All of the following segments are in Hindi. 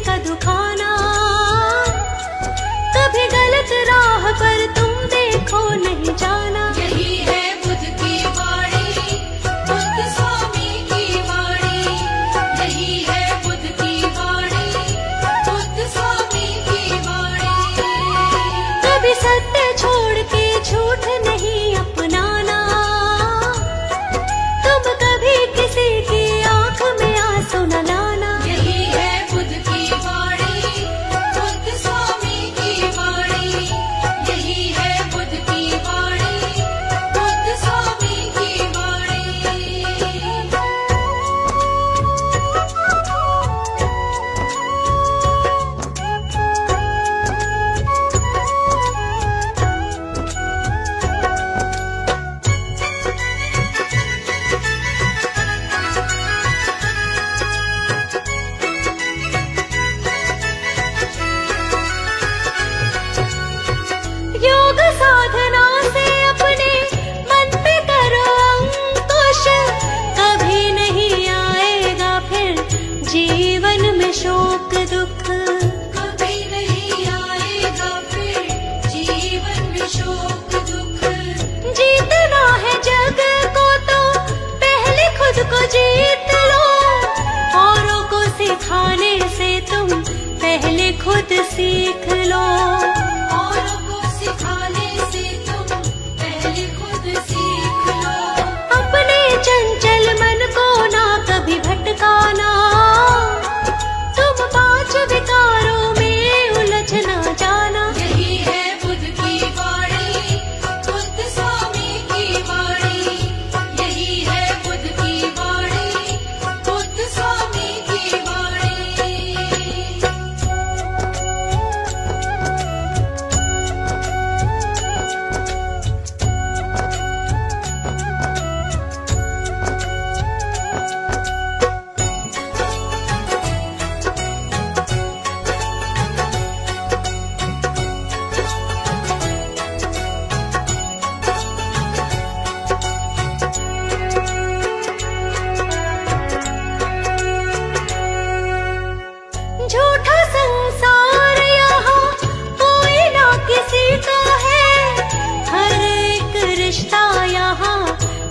का दुखाना। कभी गलत राह पर तुम देखो नहीं जाना। यही है बुद्ध की वाणी, बुद्ध स्वामी की वाणी। यही है बुद्ध की वाणी, बुद्ध स्वामी की वाणी। कभी सत्य छोड़ के झूठ नहीं अपनाना। तुम कभी किसी की आंख में आंसू न लाना। यही है बुद्ध की वाणी, बुद्ध स्वामी की वाणी। यही है बुद्ध की वाणी, बुद्ध स्वामी की वाणी। योग साधना से अपने मन पे करो अंकुश। कभी नहीं आएगा फिर जीवन में शोक दुख। कभी नहीं आएगा फिर जीवन में शोक दुख। जीतना है जग को तो पहले खुद को जीत लो। औरों को सिखाने से तुम पहले खुद सीख लो। औरों को सिखाने से तुम पहले खुद सीख लो। अपने चंचल मन को ना कभी भटकाना। तुम 5 विकारों में उलझ ना जाना। यही है बुद्ध की वाणी, बुद्ध स्वामी की वाणी। यही है बुद्ध की वाणी, बुद्ध स्वामी की वाणी। झूठा संसार यहाँ कोई ना किसी का है। हर एक रिश्ता यहाँ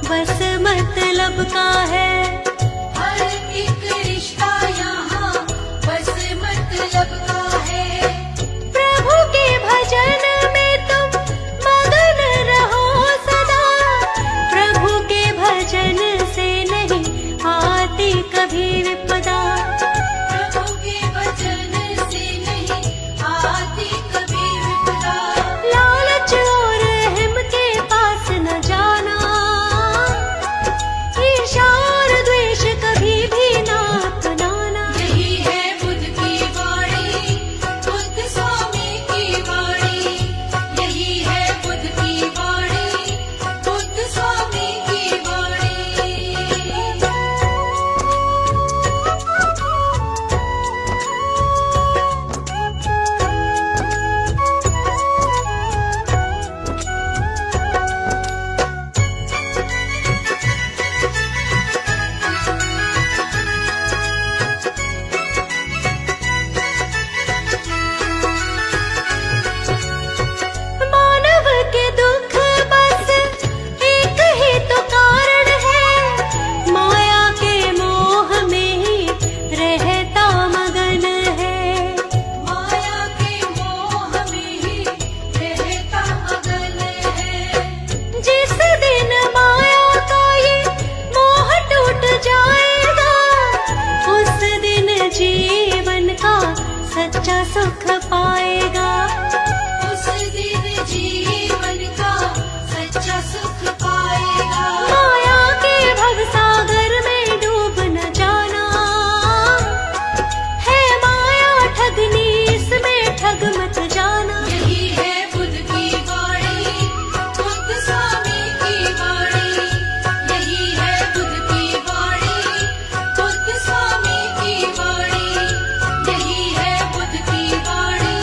बस मतलब का है। हर एक रिश्ता यहाँ बस मतलब का है। प्रभु के भजन में तुम मगन रहो सदा। प्रभु के भजन से नहीं आती कभी विपदा। प्रभु के वचन से नहीं आती कभी विपदा। लालच और अहम के पास न जाना। ईर्ष्या और द्वेष कभी भी ना अपनाना। यही है बुद्ध की वाणी, बुद्ध स्वामी की वाणी। यही है बुद्ध की वाणी, बुद्ध स्वामी की वाणी। मानव के दुख बस एक ही तो कारण है। माया के मोह में ही रहता मगन है। माया के मोह में ही रहता मगन है। जिस दिन माया का ये मोह टूट जाएगा, उस दिन जीवन का सच्चा सुख पाएगा। उस दिन जीवन का सच्चा सुख पाएगा। माया के भवसागर में डूब न जाना। है माया ठगनी, इसमें ठग मत जाना। यही है बुद्ध की वाणी, बुद्ध स्वामी की वाणी। यही है बुद्ध की वाणी, बुद्ध स्वामी की वाणी। यही है बुद्ध की वाणी,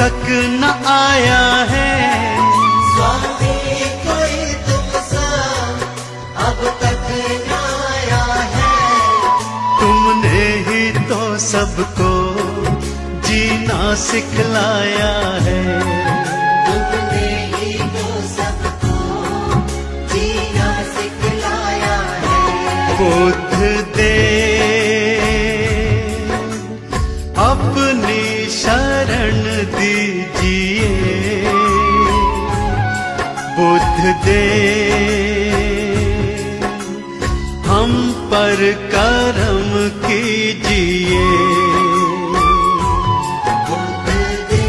तक न आया है। स्वामी कोई तुमसा अब तक न आया है। तुमने ही तो सबको जीना सिखलाया है। तुमने ही तो सबको जीना सिखलाया है। बुद्ध दे अपनी शरण दीजिए। बुद्ध दे हम पर करम कीजिए। बुद्ध दे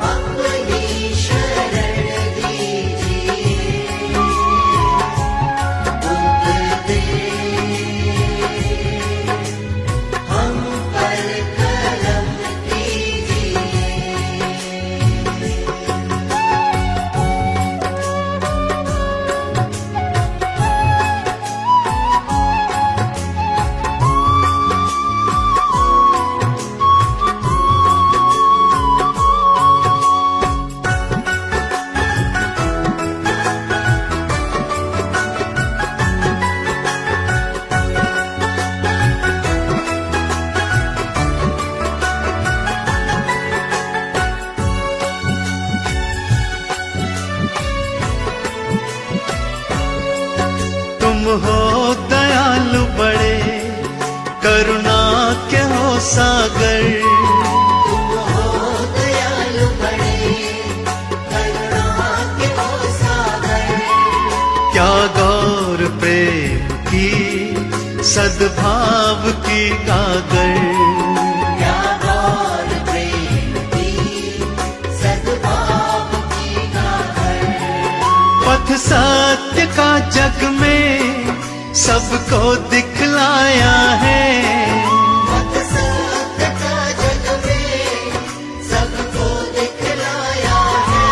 अपनी शरण दीजिए। बुद्ध दे हम पर करम कीजिए। तुम हो दयालु बड़े, करुणा के हो सागर। तुम हो दयालु बड़े, करुणा के हो सागर। क्या गौर प्रेम की सद्भाव की गागर। क्या गौर प्रेम की सद्भाव की गागर। पथ सत्य का जग में सबको दिखलाया है। पथ सत्य का जग में सबको दिखलाया है।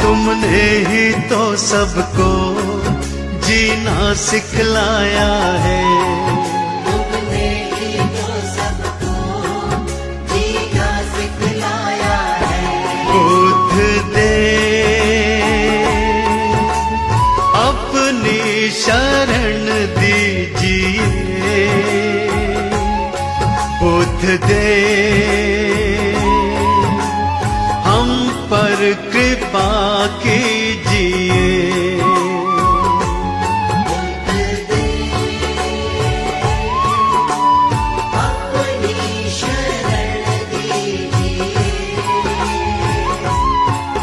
तुमने ही तो सबको जीना सिखलाया है। तुमने ही तो सबको जीना सिखलाया है। बुद्ध दे अपनी शरण दीजिए। बुद्ध दे हम पर कृपा कीजिए। बुद्ध दे अपनी शरण दीजिए।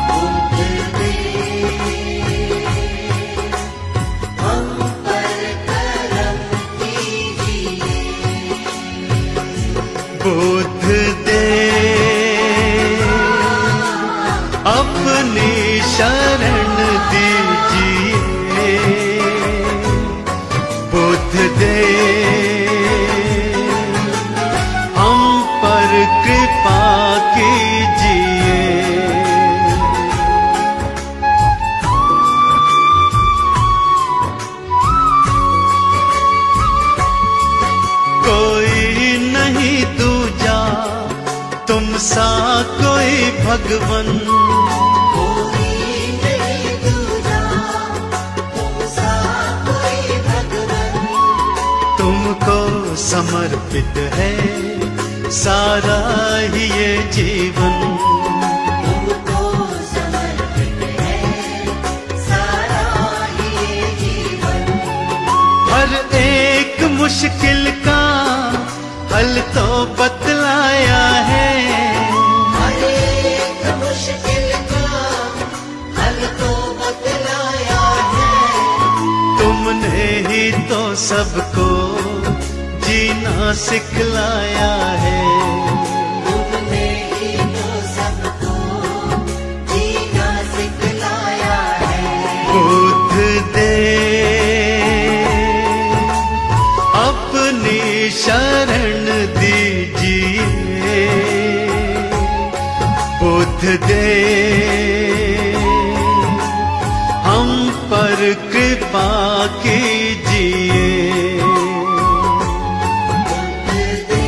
बुद्ध दे हम पर करम कीजिए। बुद्ध दे अपनी शरण दीजिए। बुद्ध दे हम पर कृपा कीजिए। कोई नहीं दूजा तुम सा कोई भगवन। कोई नहीं दूजा तुमसा कोई भगवन। तुमको समर्पित है सारा ही ये जीवन। तुमको समर्पित है सारा ये जीवन। हर एक मुश्किल का हल तो बतलाया है। हर एक मुश्किल का हल तो बतलाया है। तुमने ही तो सबको जीना सिखलाया है। तुमने ही तो सबको जीना सिखलाया है। बुद्ध दे अपनी शरण दीजिए। बुद्ध दे हम पर कृपा कीजिए। बुद्ध दे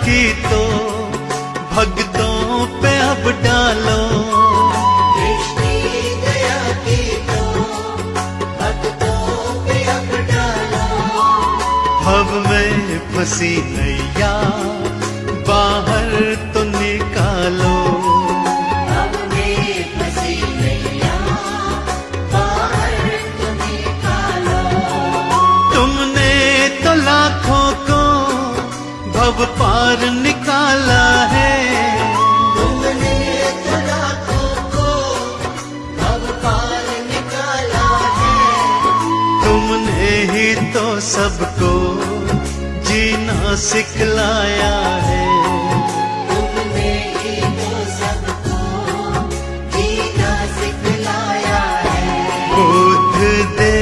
की तो भक्तों पे अब डालो, दृष्टि दया की तो भक्तों पे अब डालो। भव में फंसी नैया बाहर तो निकालो, अब में फंसी नैया बाहर तो निकालो। तुमने तो लाखों को भव पार निकाला है, तुमने तो लाखों को भव पार निकाला है। तुमने ही तो सबको जीना सिखलाया है, तुमने ही तो सबको जीना सिखलाया है। बुद्ध दे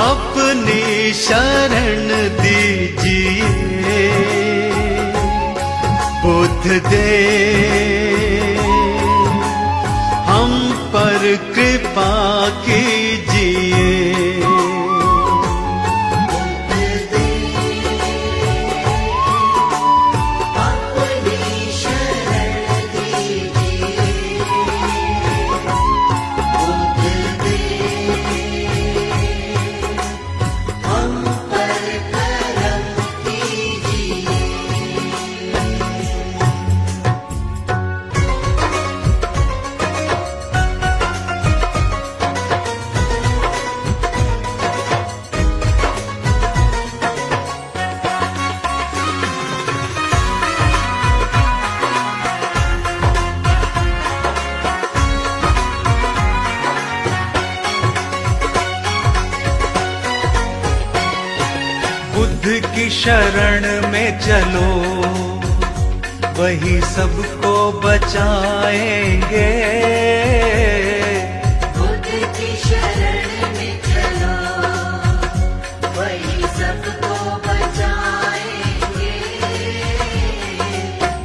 अपनी शरण दीजिए, बुद्ध दे हम पर कृपा कीजिए। अपनी शरण दीजिए, बुद्ध दे हम पर करम कीजिए। बुद्ध की शरण में चलो, वही सबको बचाएंगे, बुद्ध की शरण में चलो, वही सबको बचाएंगे।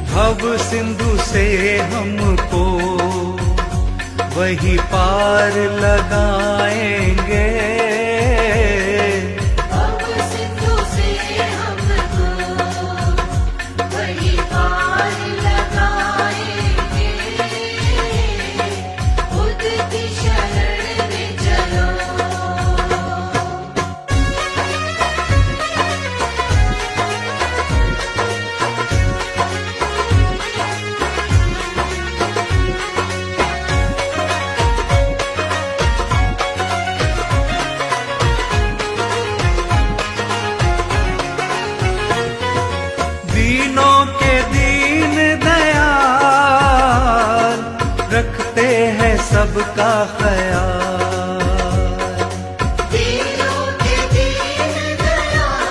भव सिंधु से हमको वही पार लगाएंगे, अब सिंधु से हमको वही पार लगाएंगे। बुद्ध की शरण में चलो, दीनों के दीन दयाल रखते हैं सबका ख्याल, दीनों के दीन दयाल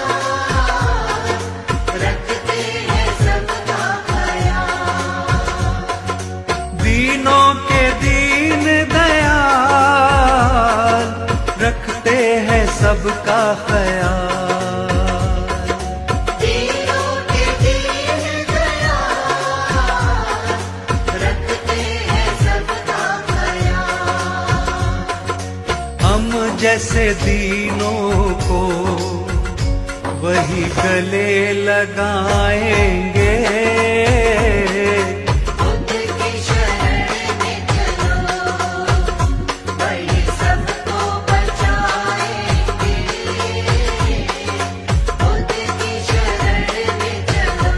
रखते हैं सबका ख्याल। दीनों के दीन दयाल रखते हैं सबका ख्याल, दीनों के दीन दयाल रखते हैं सबका ख्याल। हम जैसे दीनों को वही गले लगाएंगे, बुद्ध की शरण में चलो, वही सबको बचाएंगे। बुद्ध की शरण में चलो,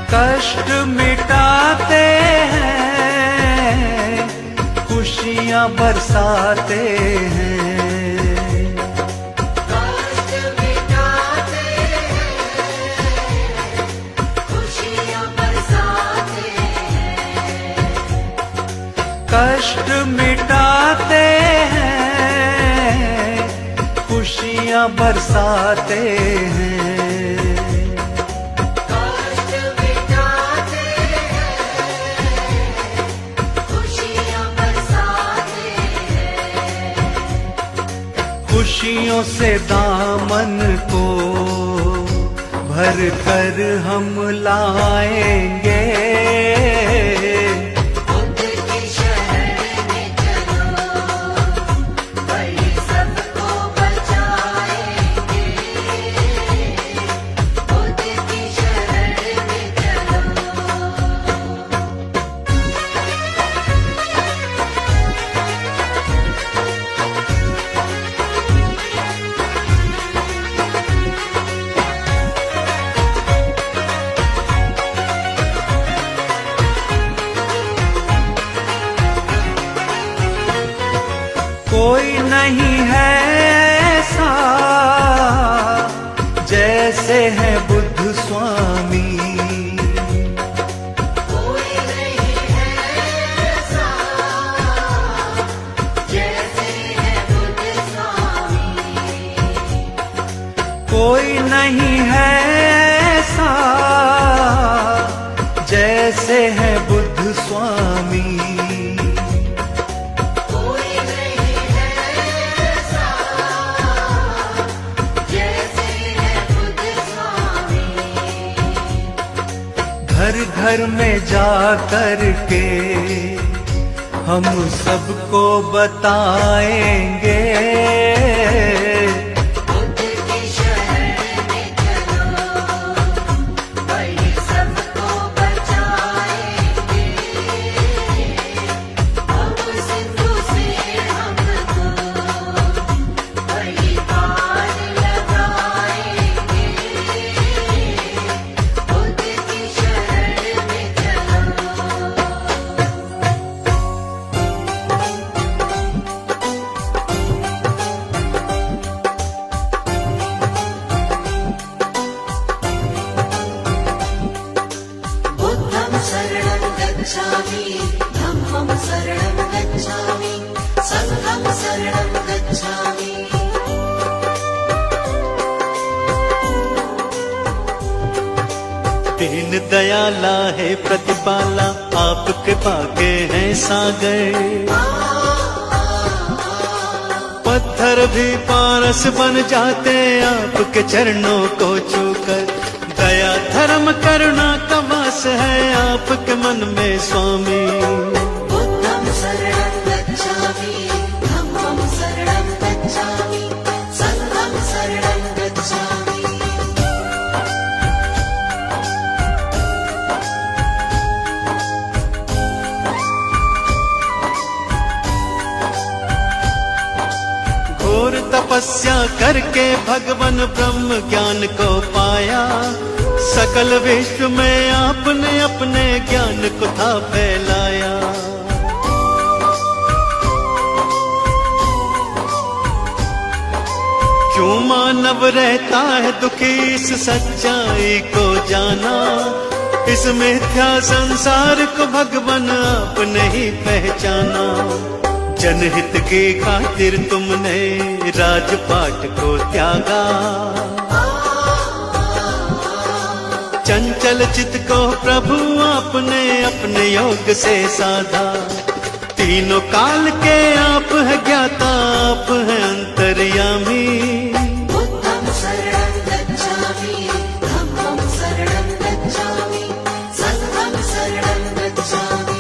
कष्ट मिटाते हैं, खुशियाँ बरसाते हैं, कष्ट मिटाते हैं, खुशियाँ बरसाते हैं। कष्ट मिटाते हैं, खुशियाँ बरसाते हैं, कष्ट मिटाते हैं, खुशियों से दामन को भर कर हम लाएंगे। बुद्ध के शरण में चलो, वही सबको बचाएंगे। बुद्ध की शरण में चलो। कोई नहीं है ऐसा जैसे है बुद्ध स्वामी। कोई नहीं है ऐसा जैसे है बुद्ध स्वामी। कोई नहीं है ऐसा जैसे है बुद्ध स्वामी। कोई नहीं है ऐसा जैसे है बुद्ध स्वामी। घर घर में जा कर के हम सबको बताएंगे। बुद्ध की शरण में चलो, वही सबको बचाएंगे। अब सिंधु से हमको वही पार लगाएंगे। बुद्ध की शरण में चलो। बुद्धं शरणं गच्छामि, धम्मं शरणं गच्छामि, संघं शरणं गच्छामि। दीन दयाला है प्रतिपाला, आप कृपा के हैं सागर। पत्थर भी पारस बन जाते आपके चरणों को छूकर। दया धर्म करुणा का वास है आपके मन में स्वामी। बुद्धं शरणं गच्छामि, धम्मं शरणं गच्छामि, संघं शरणं गच्छामि। घोर तपस्या करके भगवान ब्रह्म ज्ञान को पाया। सकल विश्व में आपने अपने ज्ञान को था फैलाया। क्यों मानव रहता है दुखी इस सच्चाई को जाना। इस मिथ्या संसार को भगवान आपने ही पहचाना। जनहित की खातिर तुमने राजपाट को त्यागा। चंचल चित्त को प्रभु आपने अपने योग से साधा। तीनों काल के आप है ज्ञाता, आप है अंतर्यामी। बुद्धं शरणं गच्छामि, धम्मं शरणं गच्छामि, संघं शरणं गच्छामि।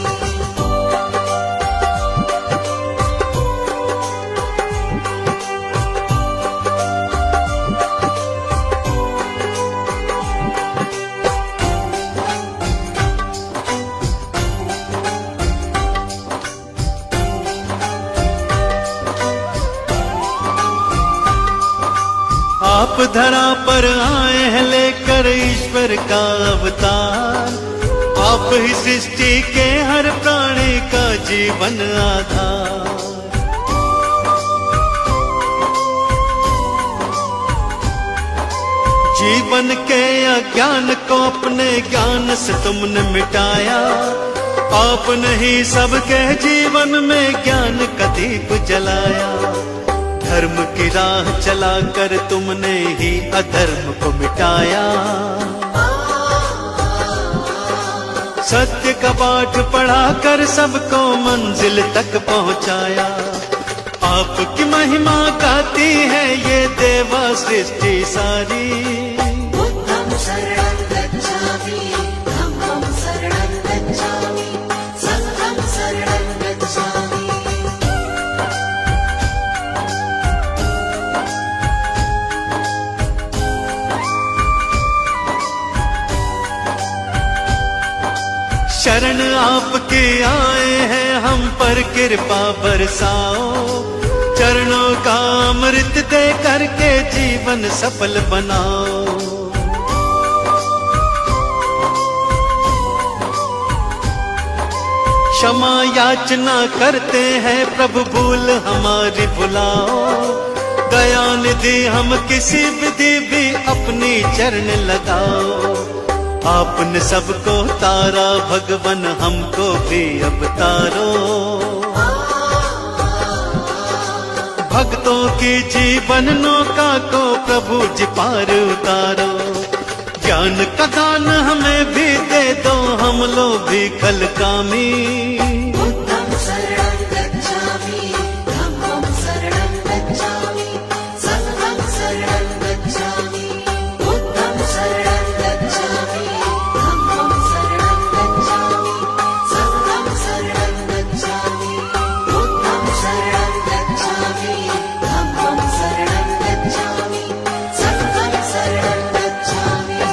आप धरा पर आए हैं लेकर ईश्वर का अवतार। आप ही सृष्टि के हर प्राणी का जीवन आधार। जीवन के अज्ञान को अपने ज्ञान से तुमने मिटाया। आपने ही सबके जीवन में ज्ञान का दीप जलाया। धर्म की राह चलाकर तुमने ही अधर्म को मिटाया। सत्य का पाठ पढ़ाकर सबको मंजिल तक पहुंचाया। आपकी महिमा गाती है ये देवा सृष्टि सारी। बुद्धं शरणं गच्छामि, धम्मं शरणं गच्छामि, संघं शरणं गच्छामि। शरण आपके आए हैं हम पर कृपा बरसाओ, चरणों का अमृत दे करके जीवन सफल बनाओ। क्षमा याचना करते हैं प्रभु भूल हमारी भुलाओ, दया निधि हम किसी विधि भी अपनी चरण लगाओ। आपने सबको तारा भगवन हमको भी अब तारो, भक्तों की जीवन नौका को प्रभु जी पार उतारो। ज्ञान का दान हमें भी दे दो हम लोग भी कलकामी। बुद्धं शरणं गच्छामि, धम्मं शरणं गच्छामि, संघं शरणं गच्छामि। बुद्धं शरणं गच्छामि, धम्मं शरणं गच्छामि, संघं शरणं गच्छामि। बुद्धं शरणं गच्छामि, धम्मं शरणं गच्छामि, संघं शरणं गच्छामि।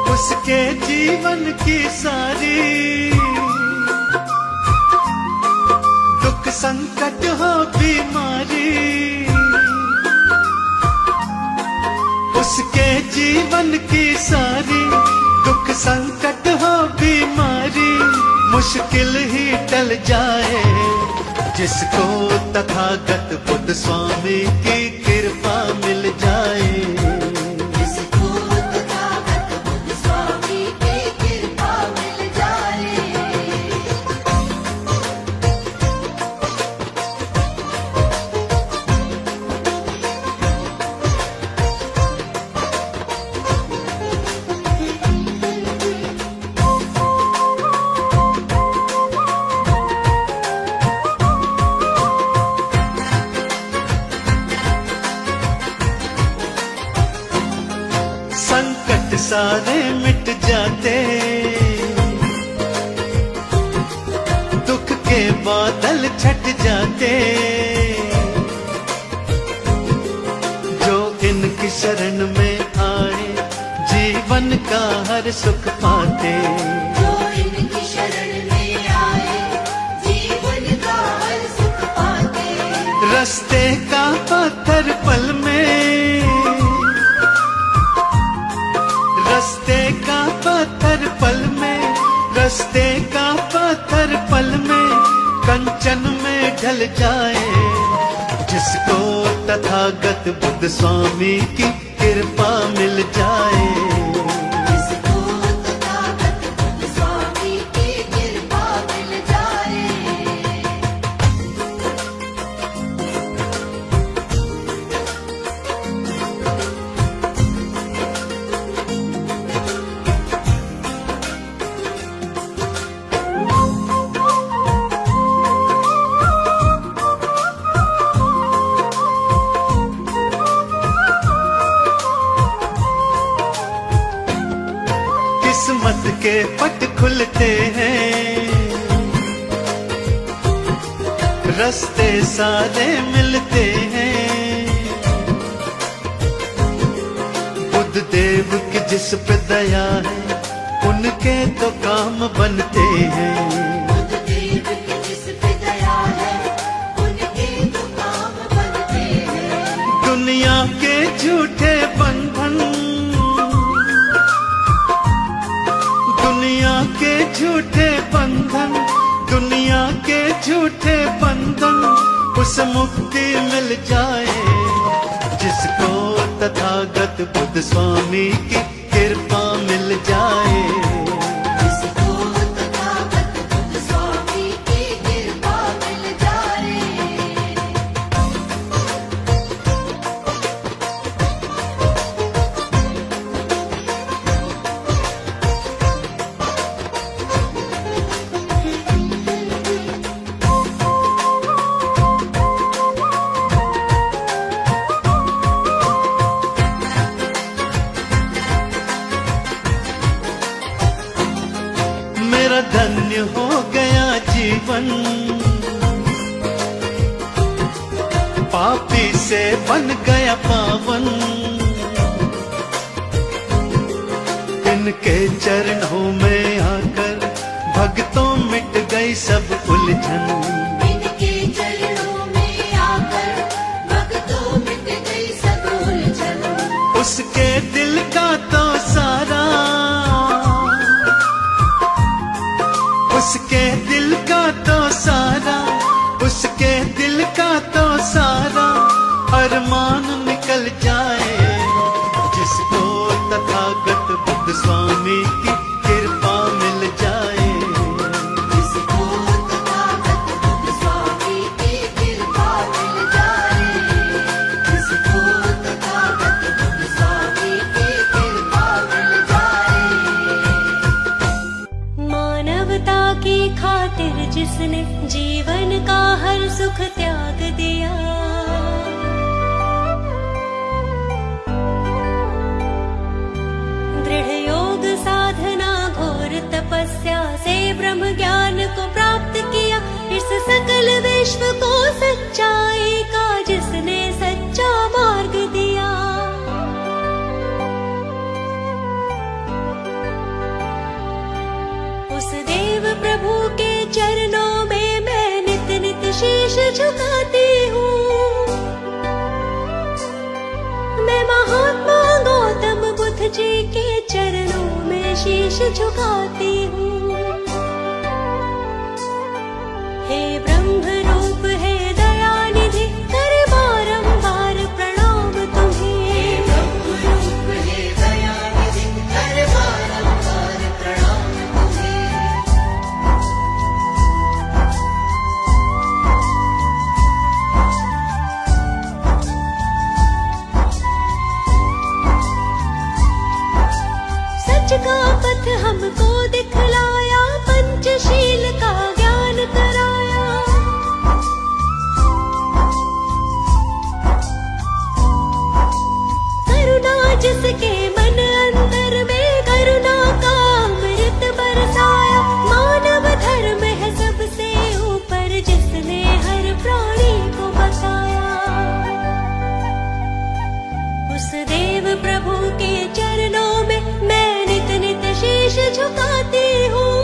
उसके जीवन की सारी दुख संकट हो बीमारी, उसके जीवन की सारी दुख संकट हो बीमारी, मुश्किल ही टल जाए जिसको तथागत बुद्ध स्वामी की कृपा मिल जाए। जिसको तथागत बुद्ध स्वामी की कृपा मिल जाए। संकट सारे मिट जाते, दुख के बादल छट जाते, जो इनकी शरण में आए जीवन का हर सुख पाते। जो इनकी शरण में आए जीवन का हर सुख पाते। रास्ते का पत्थर पल में, रास्ते का पत्थर पल में, रास्ते का पत्थर पल में कंचन में ढल जाए। जिसको तथागत बुद्ध स्वामी की कृपा मिल जाए। जिसको तथागत बुद्ध स्वामी की कृपा मिल जाए। किस्मत के पट खुलते हैं, रास्ते सारे मिलते हैं। बुद्ध देव की जिस पे दया है उनके तो काम बनते हैं। बुद्ध देव की जिस पे दया है उनके तो काम बनते हैं। दुनिया के झूठे बंधन, दुनिया के झूठे बंधन, दुनिया के झूठे बंधन, उस मुक्ति मिल जाए जिसको तथागत बुद्ध स्वामी की कृपा मिल जाए। जिसको तथागत बुद्ध स्वामी की कृपा मिल जाए। मेरा धन्य हो गया जीवन, पापी से बन गया पावन। इनके चरणों में आकर भक्तों मिट गई सब उलझन। इनके चरणों में आकर भक्तों मिट गई सब उलझन। उसके दिल का तो सारा, उसके दिल का तो सारा, उसके दिल का तो सारा अरमान निकल जाए। जिसको तथागत बुद्ध स्वामी की कृपा मिल जाए। जिसको तथागत बुद्ध स्वामी की कृपा मिल जाए। जिसको तथागत बुद्ध स्वामी की कृपा मिल जाए। मानवता की खातिर जिसने जीवन का हर सुख त्याग दिया, दृढ़ योग साधना घोर तपस्या से ब्रह्म ज्ञान को प्राप्त किया। इस सकल विश्व को सच्चाई का जिसने सच्चा मार्ग दिया। उस देव प्रभु के चरणों में मैं नित नित शीश झुकाती हूँ। मैं महात्मा गौतम बुद्ध जी के चरणों में शीश झुकाती हूँ। हे ब्रह्म रूप हे दयानिधि कर बारंबार प्रणाम तुम्हें। ब्रह्म रूप हे दयानिधि कर बारंबार प्रणाम तुम्हें। सच का पथ हमको दिखलाया, पंचशील का ज्ञान कराया। करुणा जिसके मन अंदर में करुणा का अमृत बरसाया। मानव धर्म है सबसे ऊपर जिसने हर प्राणी को बसाया। उस देव प्रभु के चरणों में मैं नित नित शीश झुकाती हूँ।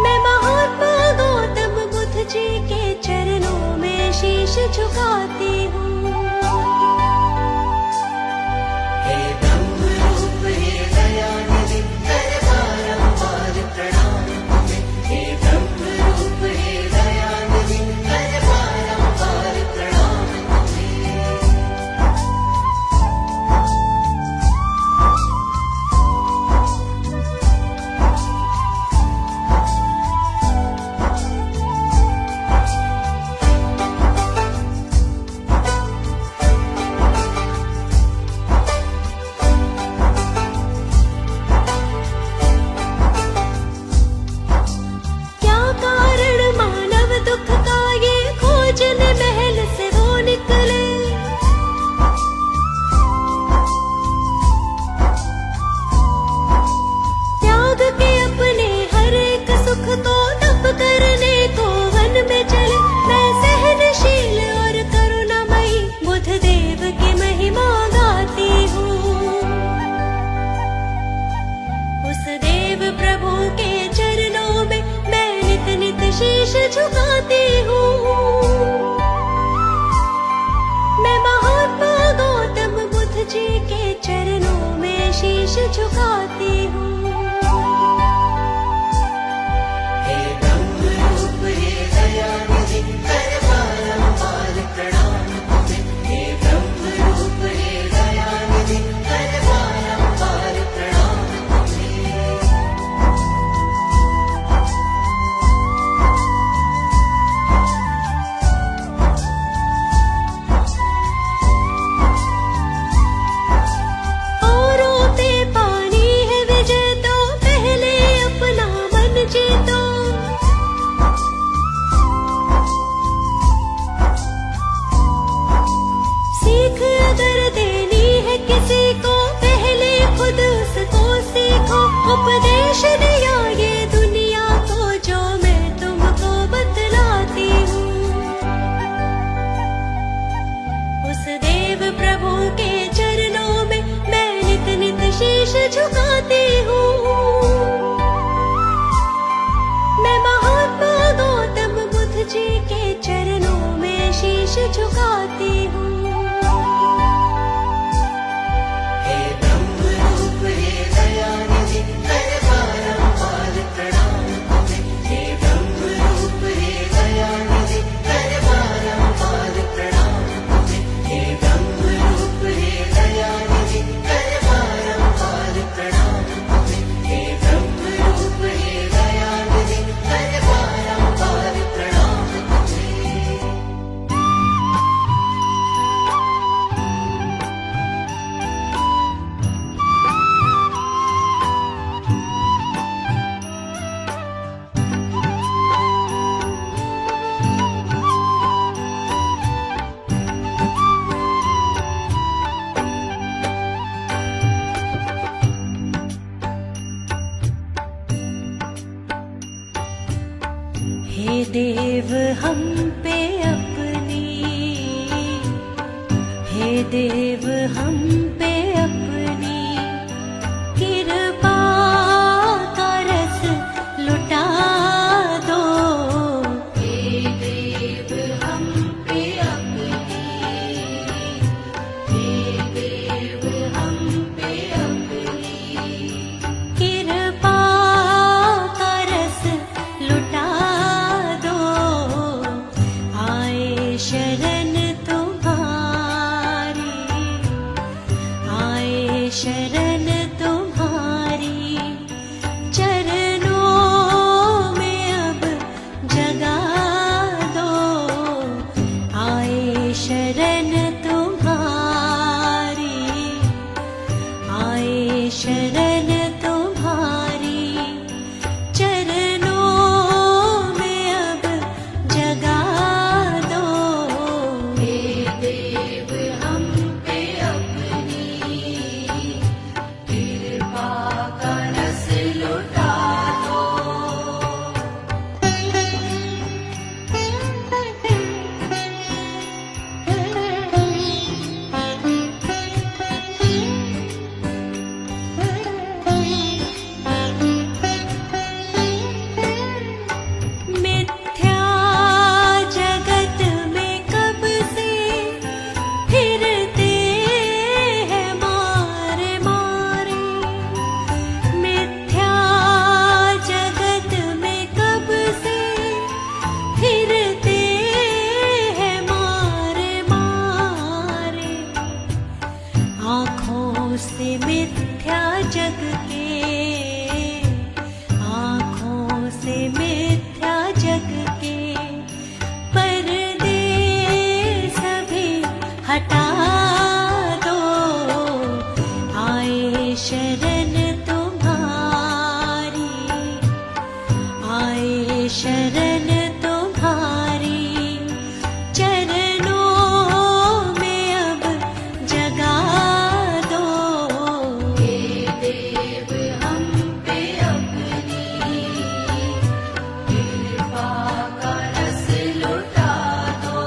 मैं महात्मा गौतम बुद्ध जी के चरणों में शीश झुकाती हूँ। हे ब्रह्म रूप हे दयानिधि कर बारंबार प्रणाम तुम्हें। हे ब्रह्म रूप हे दयानिधि कर बारंबार प्रणाम तुम्हें। क्या कारण मानव दुख का ये खोजने महल से वो निकले। त्याग के अपने हर एक सुख को तप करने को वन में चले। मैं सहनशील और करुणामयी बुद्ध देव की महिमा गाती हूँ। उस देव प्रभु के चरणों में मैं नित नित शीश झुकाती हूँ। मैं महात्मा गौतम बुद्ध जी के चरणों में शीश झुकाती हूँ। हे ब्रह्म रूप हे दयानिधि कर बारंबार प्रणाम तुम्हें। हे झुकाती हूँ। हे ब्रह्म रूप हे दयानिधि कर बारंबार प्रणाम तुम्हें। हे ब्रह्म रूप हे दयानिधि कर बारंबार प्रणाम तुम्हें। हे ब्रह्म रूप हे दयानिधि कर बारंबार प्रणाम तुम्हें। हे ब्रह्म रूप हे दयानिधि कर बारंबार प्रणाम तुम्हें। हे देव हम पे अपनी, हे देव हम पे अपनी कृपा का रस लुटा दो। हे देव हम पे अपनी, हे देव हम पे अपनी कृपा का रस लुटा दो। आए शरण तुम्हारी, आए शरण तुम्हारी चरणों में अब जगा दो। आए शरण तुम्हारी, आए शरण तुम्हारी चरणों में अब जगा दो। हे देव हम पे अपनी कृपा का रस लुटा दो। मिथ्या जगत में कब से फिरते हैं मारे मारे। मिथ्या जगत में कब से फिरते हैं मारे मारे। आँखों से मिथ्या जग के, आँखों से मिथ्या जग के पर्दे सभी हटा दो। आए शरण तुम्हारी, आए शरण तुम्हारी चरणों में अब जगा दो। हे देव हम पे अपनी कृपा का रस लुटा दो।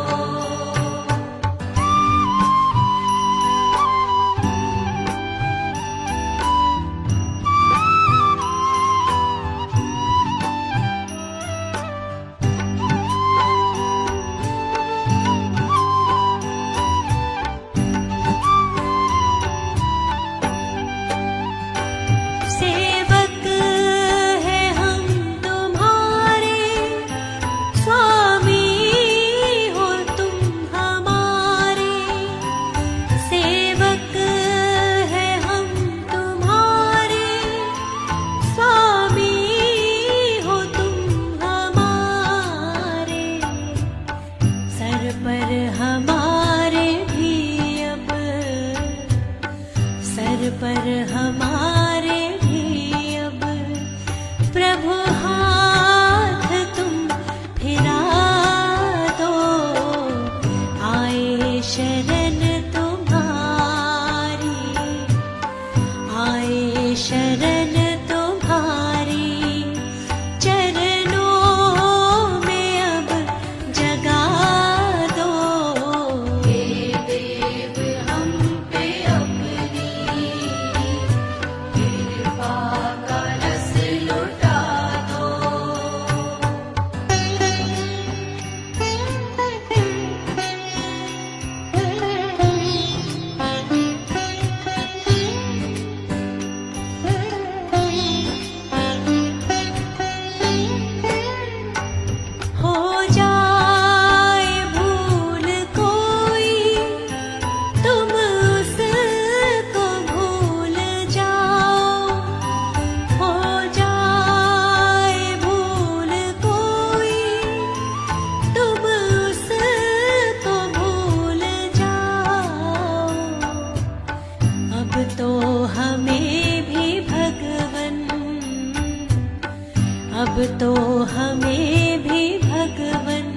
अब तो हमें भी भगवन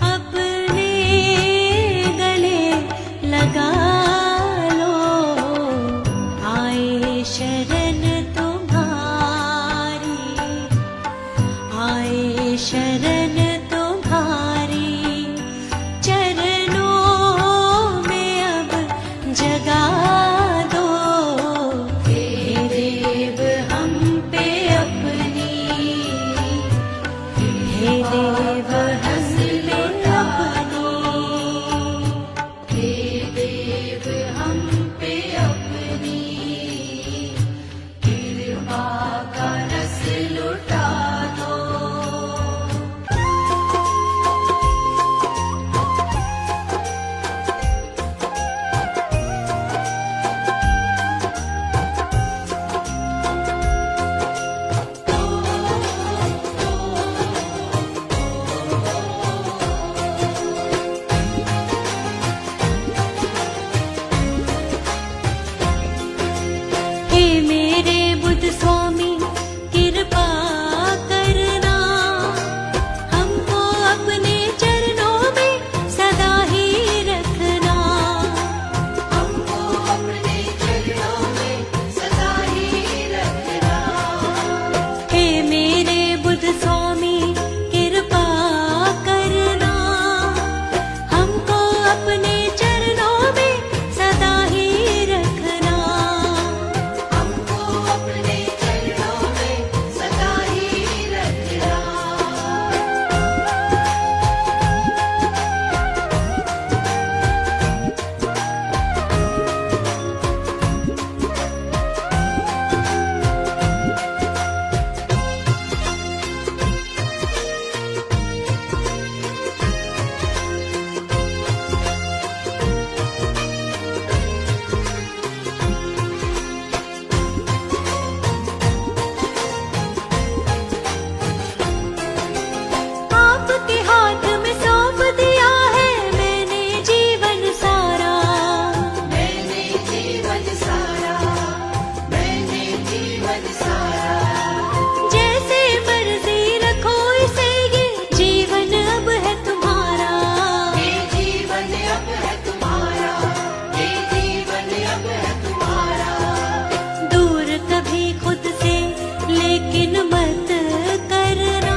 अपने गले लगा लो। आए शरण तुम्हारी, आए शरण तुम्हारी, चरणों में अब जगा दो। हे देव हम पे अपनी, हे देव हंस ले अपनी, हे देव हम पे अपनी कृपा का रस लुटा दो। हे मेरे बुद्ध स्वामी कृपा करना, हमको अपने चरणों में सदा ही रखना। हमको अपने चरणों में सदा ही रखना। हे मेरे बुद्ध स्वामी कृपा करना, हमको अपने चरणों में सदा ही रखना। हमको अपने चरणों में सदा ही रखना। आपके हाथ में सौंप दिया है मैंने जीवन सारा। मैंने जीवन सारा, मैंने जीवन सारा। जैसे मर्जी रखो इसे, ये जीवन अब है तुम्हारा। ये जीवन अब है तुम्हारा, ये जीवन अब है तुम्हारा। दूर कभी खुद से लेकिन मत करना,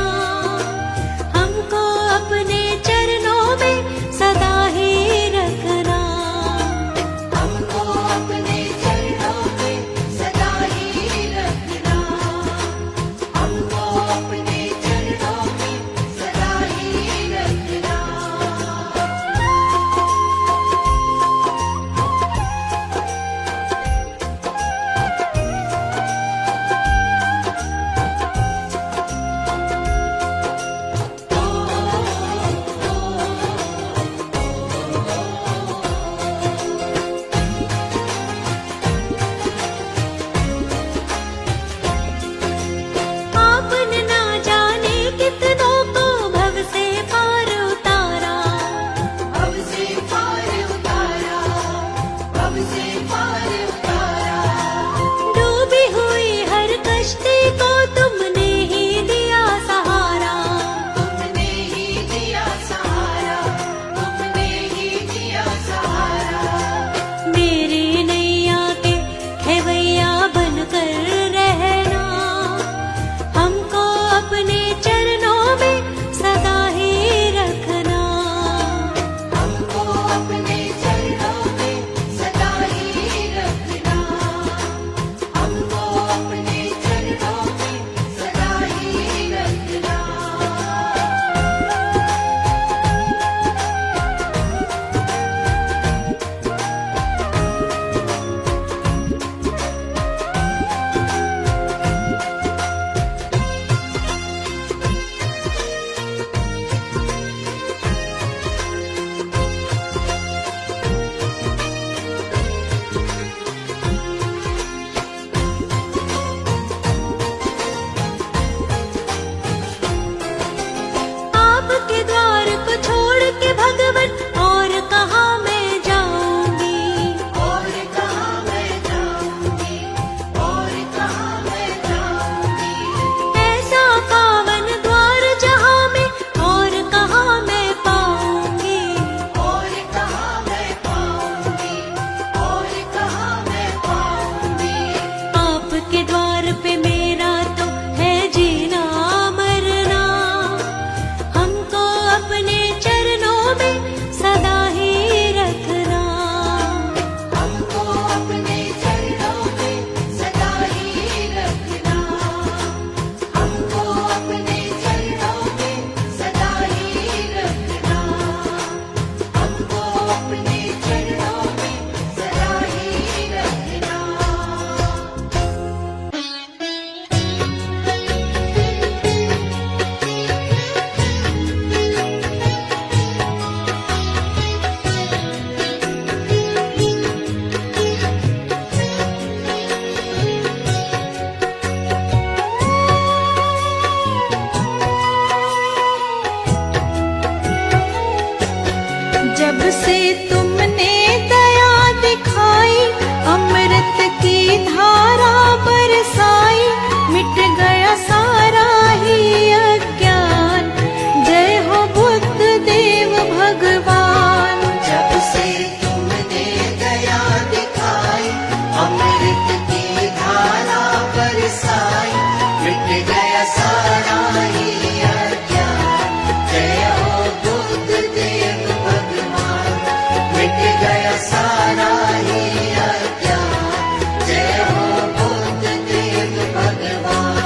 हमको अपने चरणों में सदा ही रखना। हमको अपने चरणों में सदा ही रखना। आपके द्वार पे मेरा तो है जीना मरना, हमको अपने चरणों में सदा ही रखना। हमको अपने चरणों में सदा ही रखना, हमको अपने चरणों में सदा ही रखना, हमको अपने चरणों में सदा ही रखना। जब से तुमने दया दिखाई, अमृत की धारा बरसाई, मिट गया सारा ही अज्ञान। जय हो बुद्ध देव भगवान। जब से तुमने दया दिखाई, अमृत की धारा बरसाई, मिट गया सारा ही अज्ञान। जय हो बुद्ध देव भगवान, मिट गया सारा ही अज्ञान। जय हो बुद्ध देव भगवान।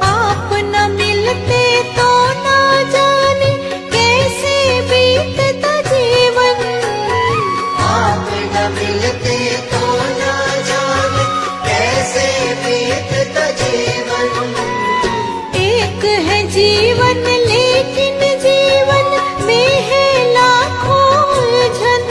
आप न मिलते तो ना जाने कैसे बीतता जीवन। आप न मिलते तो ना जाने कैसे बीतता जीवन। एक है जीवन लेकिन जीवन में है लाखों उलझन।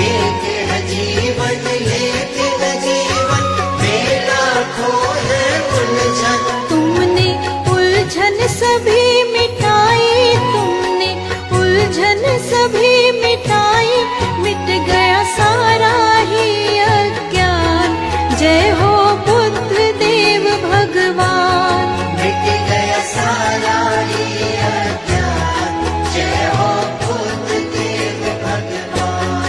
एक है जीवन लेकिन जीवन में लाखों है उलझन। तुमने उलझन सभी मिटाई, तुमने उलझन सभी मिटाई, मिट गया सारा ही अज्ञान। जय हो बुद्ध देव भगवान। मिट गया सारा ही अज्ञान। जय हो बुद्ध देव भगवान।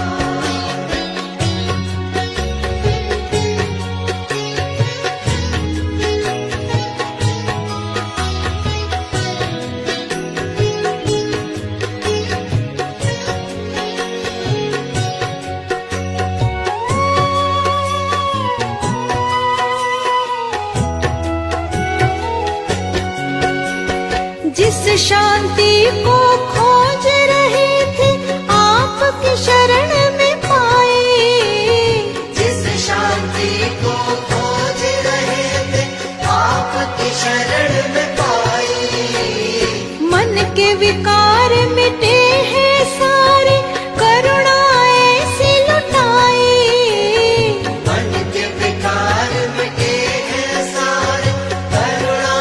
जिस शांति को खोज रहे थे आपकी शरण में पाए। जिस शांति को खोज रहे थे आपकी शरण में पाई। मन के विकार मिटे हैं सारे, करुणा ऐसी लुटाई। मन के विकार मिटे हैं सारे, करुणा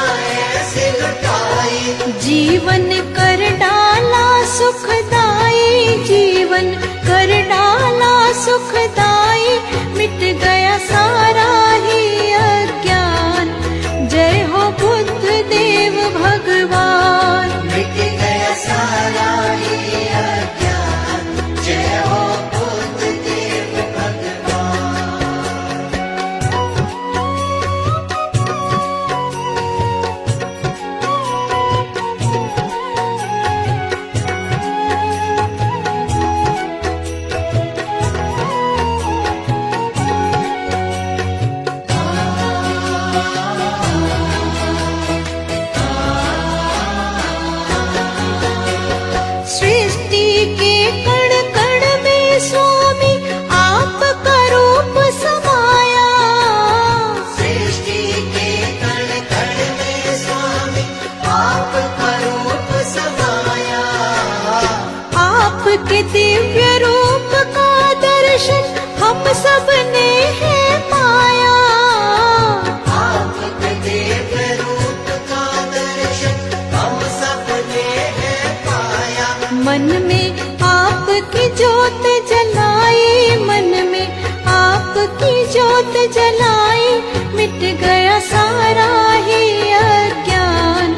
ऐसी लुटाई। जीवन कर डाला सुखदाई, जीवन कर डाला सुखदाई, मिट गया सारा ही अज्ञान। जय हो बुद्ध देव भगवान। मिट गया सारा ही अज्ञान। जय हो बुद्ध देव भगवान। सृष्टि के कण कण में स्वामी आपका रूप समाया। सृष्टि के कण कण में स्वामी आपका रूप समाया। आपके दिव्य रूप का दर्शन हम सब ने है पाया। आपके दिव्य रूप का दर्शन हम सब ने है मन में आपकी ज्योत जलाई, मन में आपकी ज्योत जलाई, मिट गया सारा ही अज्ञान।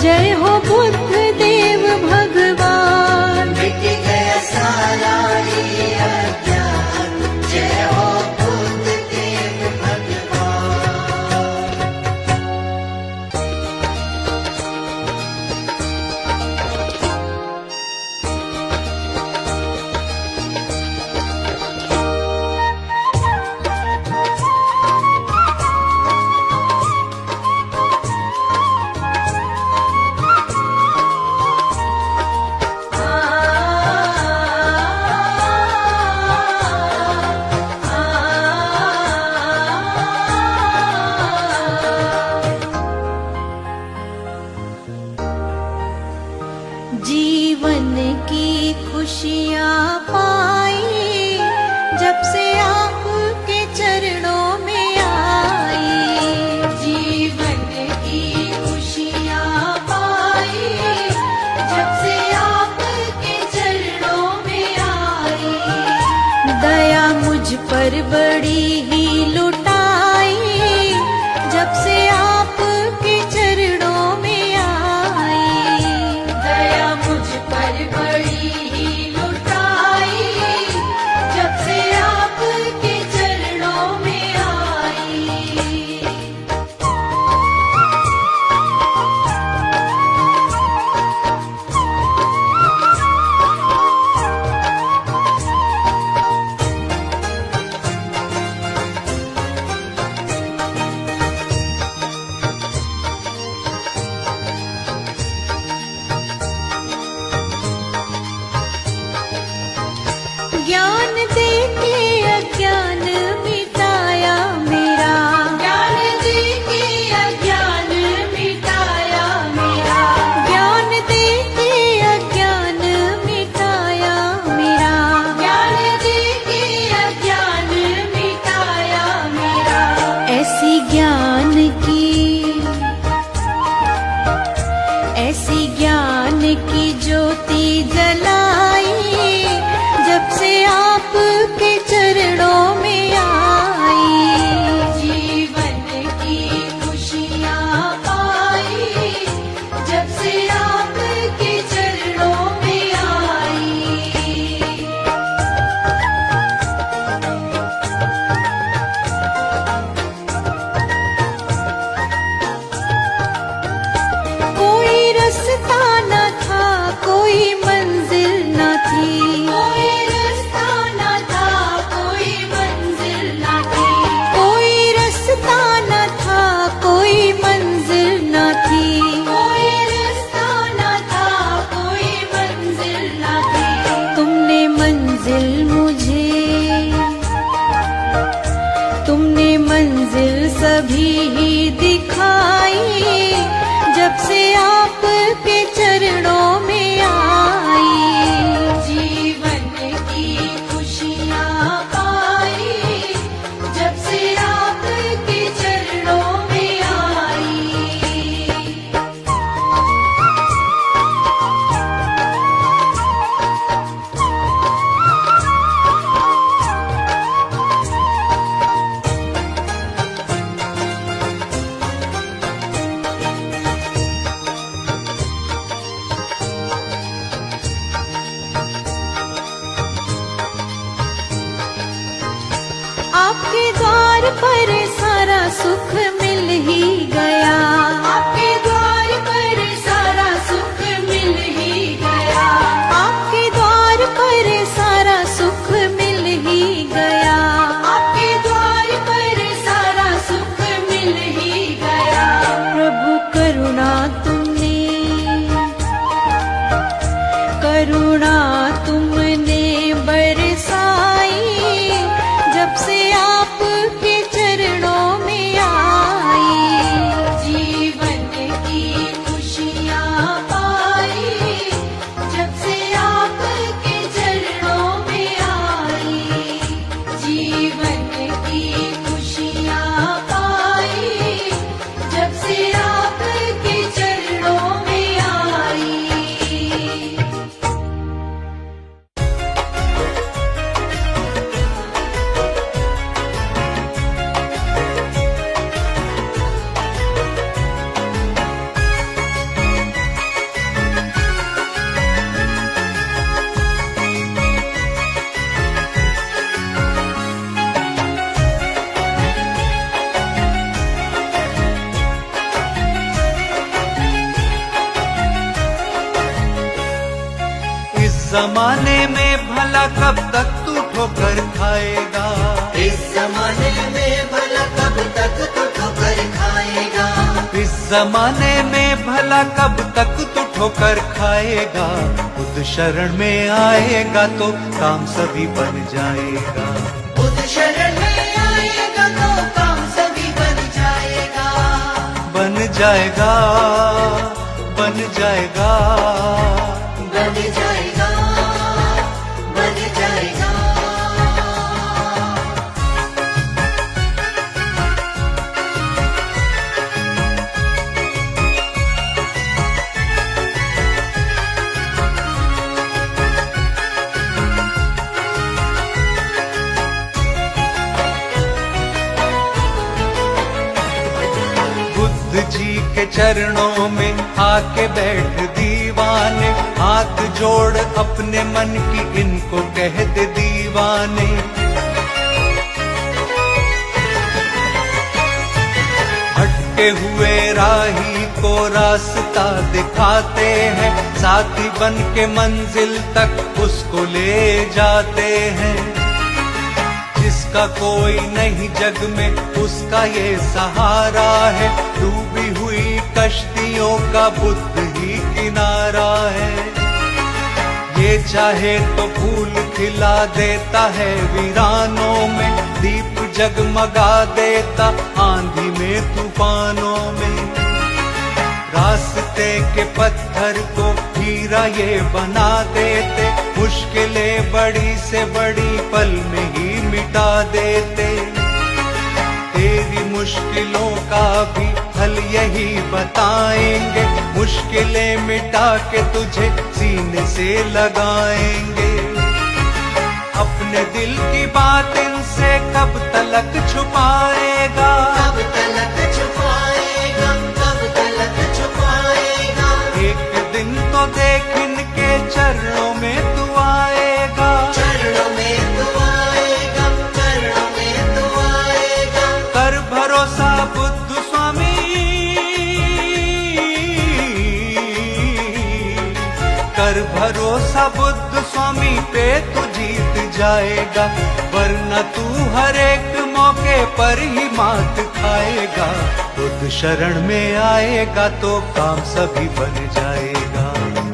जय हो बुद्ध देव भगवान। मिट गया सारा ही अज्ञान। जय हो बुद्ध देव भगवान। जीवन की खुशियाँ पाई जब से आपके चरणों में आई। जीवन की खुशियाँ पाई जब से आपके चरणों में आई। दया मुझ पर बड़ी ही लुटाई जब से आपके चरणों में आई। दया मुझ पर बड़ी ही लुटाई जब से आपके चरणों में आई। ज्ञान देके अज्ञान मिटाया मेरा, ज्ञान देके अज्ञान मिटाया मेरा। ज्ञान देके अज्ञान मिटाया मेरा। ज्ञान देके अज्ञान मिटाया मेरा। ऐसी ज्ञान की ज्योति जलाई जब से आपके चरणों में आई। जीवन की खुशियाँ पाई जब से आपके चरणों में आई। कोई रास्ता न था, कोई मंजिल न थी, कोई रास्ता न था, कोई मंजिल न थी। कोई रास्ता न था, कोई मंजिल न थी। कोई रास्ता न था, कोई मंजिल न थी। तुमने मंजिल सभी ही दिखाई जब से आपके चरणों में आई। जीवन की खुशियाँ पाई जब से आपके चरणों में आई। आपके द्वार पर सारा सुख मिल ही गया। आपके द्वार पर सारा सुख मिल ही गया। आपके द्वार पर सारा सुख मिल ही गया। आपके द्वार पर सारा सुख मिल ही गया। प्रभु करुणा तुमने बरसाई जब से आपके चरणों में आई। जीवन की खुशियाँ पाई जब से आपके चरणों में आई। जीवन की खुशियाँ पाई जब से आपके चरणों में आई। जमाने में भला कब तक तू ठोकर खाएगा? इस जमाने में भला कब तक तू ठोकर खाएगा? इस जमाने में भला कब तक तू ठोकर खाएगा? खुद शरण में आएगा तो काम सभी बन जाएगा। बुद्ध शरण में आएगा तो काम सभी बन जाएगा। बन जाएगा, बन जाएगा, बन जाएगा, बन जाएगा। बुद्ध जी के चरणों में आके बैठ दीवाने, हाथ जोड़ अपने मन की इनको कह दे दीवाने। भटके हुए राही को रास्ता दिखाते हैं, साथी बन के मंजिल तक उसको ले जाते हैं। जिसका कोई नहीं जग में उसका ये सहारा है, डूबी हुई कश्तियों का बुद्ध ही किनारा है। ये चाहे तो फूल खिला देता है वीरानों में, दीप जगमगा देता आंधी में तूफानों में। रास्ते के पत्थर को हीरा ये बना देते, मुश्किलें बड़ी से बड़ी पल में ही मिटा देते। तेरी मुश्किलों का भी हल यही बताएंगे, मुश्किलें मिटा के तुझे सीने से लगाएंगे। अपने दिल की बात इनसे कब तलक छुपाएगा? कब तलक छुपाएगा? कब तलक छुपाएगा? एक दिन तो देख इनके चरणों में तू आएगा। चरणों में तू आएगा, चरणों में तू आएगा। कर भरोसा बुद्ध स्वामी, कर भरोसा बुद्ध स्वामी पे तू जीत जाएगा, वरना तू हर एक मौके पर ही मात खाएगा। बुद्ध शरण में आएगा तो काम सभी बन जाएगा।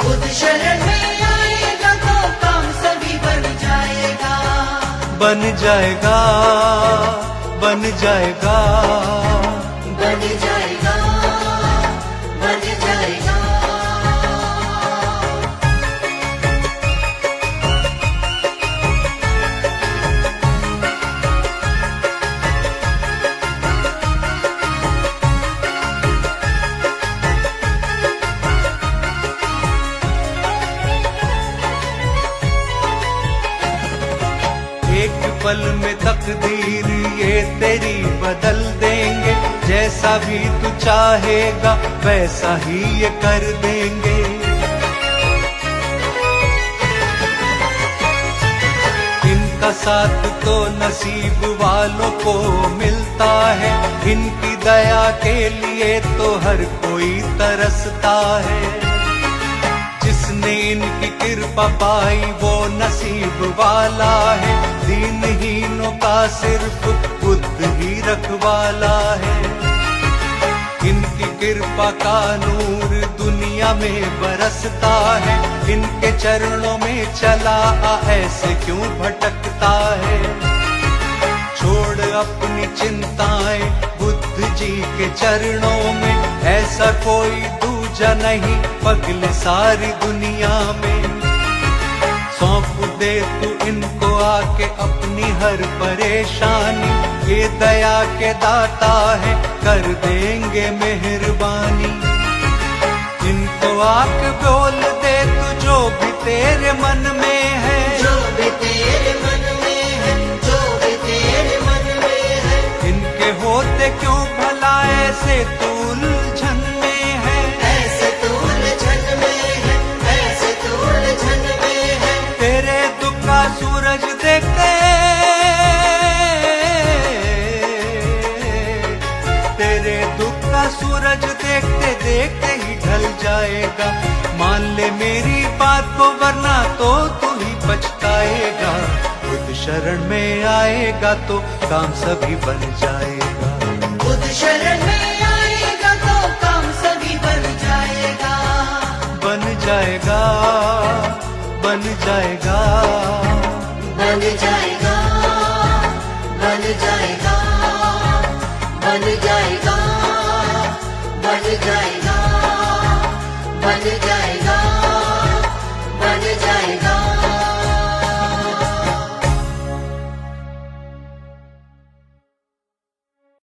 बुद्ध शरण में आएगा तो काम सभी बन जाएगा। बन जाएगा, बन जाएगा, बन जाएगा, बन जाएगा। एक पल में तकदीर ये तेरी बदल देंगे, जैसा भी तू चाहेगा वैसा ही ये कर देंगे। इनका साथ तो नसीब वालों को मिलता है, इनकी दया के लिए तो हर कोई तरसता है। जिसने इनकी कृपा पाई वो नसीब वाला है, दीनहीनों का सिर्फ बुद्ध ही रखवाला है। इनकी कृपा का नूर दुनिया में बरसता है, इनके चरणों में चला ऐसे क्यों भटकता है। छोड़ अपनी चिंताएं बुद्ध जी के चरणों में, ऐसा कोई दूजा नहीं पगले सारी दुनिया में। सौंप दे तू इनको आके अपनी हर परेशानी, ये दया के दाता है कर देंगे मेहरबानी। इनको आके बोल दे तू जो भी तेरे मन में है, जो भी तेरे मन में है, जो भी तेरे मन में है। इनके होते क्यों भला ऐसे तू उलझन में है, ऐसे तू उलझन में है, ऐसे तू उलझन में है। तेरे दुख का सूरज देखते, तेरे दुख का सूरज देखते देखते ही ढल जाएगा। मान ले ले मेरी बात को, वरना तो तू ही पछताएगा। खुद शरण में आएगा तो काम सभी बन जाएगा। खुद शरण में आएगा तो काम सभी बन जाएगा। बन जाएगा, बन जाएगा, बन जाएगा, बन जाएगा, बन जाएगा।